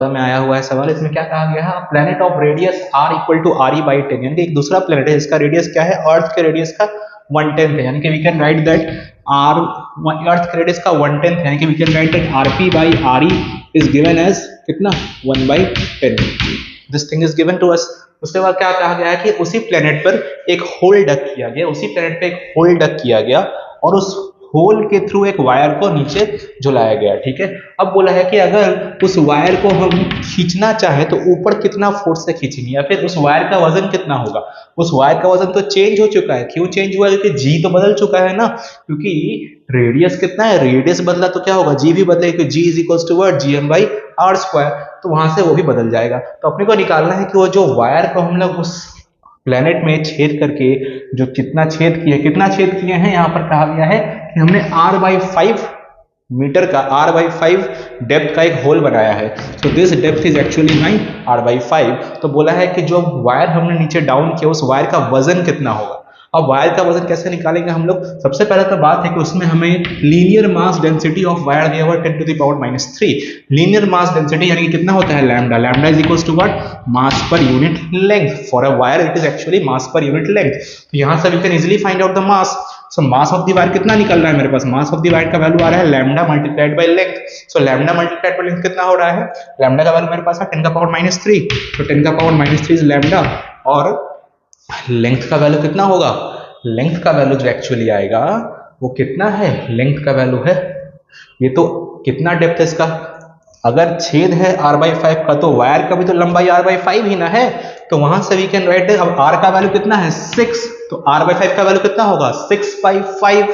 में आया हुआ है सवाल। इसमें क्या कहा गया है, planet of radius r equal to RE by 10, यानी कि एक दूसरा प्लेनेट है जिसका रेडियस क्या है, अर्थ के रेडियस का 1/10 है, यानी कि we can write that r earth के रेडियस का 1/10, यानी कि we can write that RP by RE is given as कितना 1/10। This thing is given to us. उसके बाद क्या कहा गया है कि उसी प्लेनेट पर एक होल डक किया गया, उसी प्लेनेट पे एक होल डक किया गया और उस होल के थ्रू एक वायर को नीचे झुलाया गया, ठीक है। अब बोला है कि अगर उस वायर को हम खींचना चाहे तो ऊपर कितना फोर्स से खींचेंगे, या फिर उस वायर का वजन कितना होगा। उस वायर का वजन तो चेंज हो चुका है, क्यों चेंज हुआ, क्योंकि जी तो बदल चुका है ना, क्योंकि रेडियस कितना है, रेडियस बदला तो क्या होगा, जी भी बदलेगा, क्योंकि G is equal to what, GM by R square, तो वहां से वो भी बदल जाएगा। तो अपने को निकालना है कि वो जो वायर को हम लोग उस प्लेनेट में छेद करके जो कितना छेद किए हैं, यहाँ पर कहा गया है कि हमने r/5 मीटर का r/5 डेप्थ का एक होल बनाया है। So this depth is actually 9 r/5। तो बोला है कि जो वायर हमने नीचे डाउन किया उस वायर का वजन कितना होगा। अब वायर का वजन कैसे निकालेंगे हम लोग, सबसे पहले तो बात है कि उसमें हमें linear mass density of wire दिया हुआ 10⁻⁻3। लीनियर मास डेंसिटी यानी कि कितना होता है, lambda. Lambda is equals to what, mass per unit length. For a wire it is actually mass per unit length. तो यहां से we can easily find out the mass. So mass of the wire कितना निकल रहा है मेरे पास, mass of the wire का वैल्यू आ रहा है lambda multiplied by length. So lambda multiplied by length कितना हो रहा है, लैम्डा का वैल्यू मेरे पास है 10⁻⁻3। तो 10⁻⁻3 इज लैम्डा, और लेंथ का वैल्यू कितना होगा, लेंथ का वैल्यू जो एक्चुअली आएगा वो कितना है, लेंथ का वैल्यू है, ये तो कितना डेप्थ है इसका, अगर छेद है r/5 का तो वायर का भी तो लंबाई r/5 ही ना है, तो वहां से वी कैन राइट। अब r का वैल्यू कितना है 6, तो r/5 का वैल्यू कितना होगा 6/5।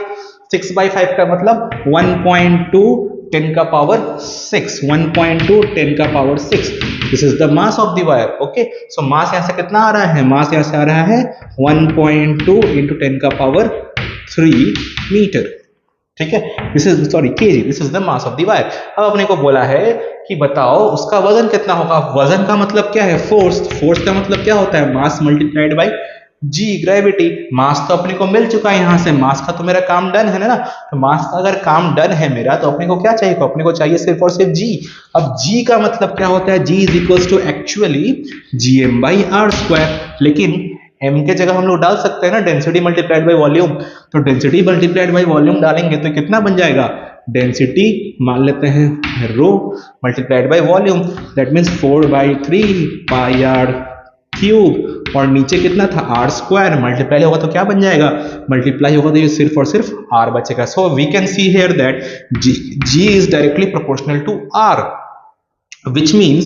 6/5 का मतलब 1.2 10 का पावर 6, 1.2 10 का power 6। This is the mass of the wire. Okay, so mass यहां से कितना आ रहा है, मास यहां से आ रहा है 1.2 इंटू 10 का पावर 3 मीटर, ठीक है। This is sorry KG, this is the mass of the wire. अब अपने को बोला है कि बताओ उसका वजन कितना होगा। वजन का मतलब क्या है, फोर्स। फोर्स का मतलब क्या होता है, mass multiplied by G, gravity. Mass तो अपने को मिल चुका है, यहां से मास का तो मेरा काम डन है ना। तो मास का अगर काम डन है मेरा तो अपने को क्या चाहिए, तो अपने को चाहिए सिर्फ और सिर्फ जी। अब जी का मतलब क्या होता है, G is equal to actually GM by R square. लेकिन m के जगह हम लोग डाल सकते हैं ना डेंसिटी मल्टीप्लाइड बाय वॉल्यूम। तो डेंसिटी मल्टीप्लाइड बाय वॉल्यूम डालेंगे तो कितना बन जाएगा, डेंसिटी मान लेते हैं rho multiplied by volume, that means 4/3 pi R cube, और नीचे कितना था आर स्क्वायर, मल्टीप्लाई होगा तो क्या बन जाएगा, मल्टीप्लाई होगा तो ये सिर्फ और सिर्फ आर बचेगा। So we can see here that g is directly proportional to r, which means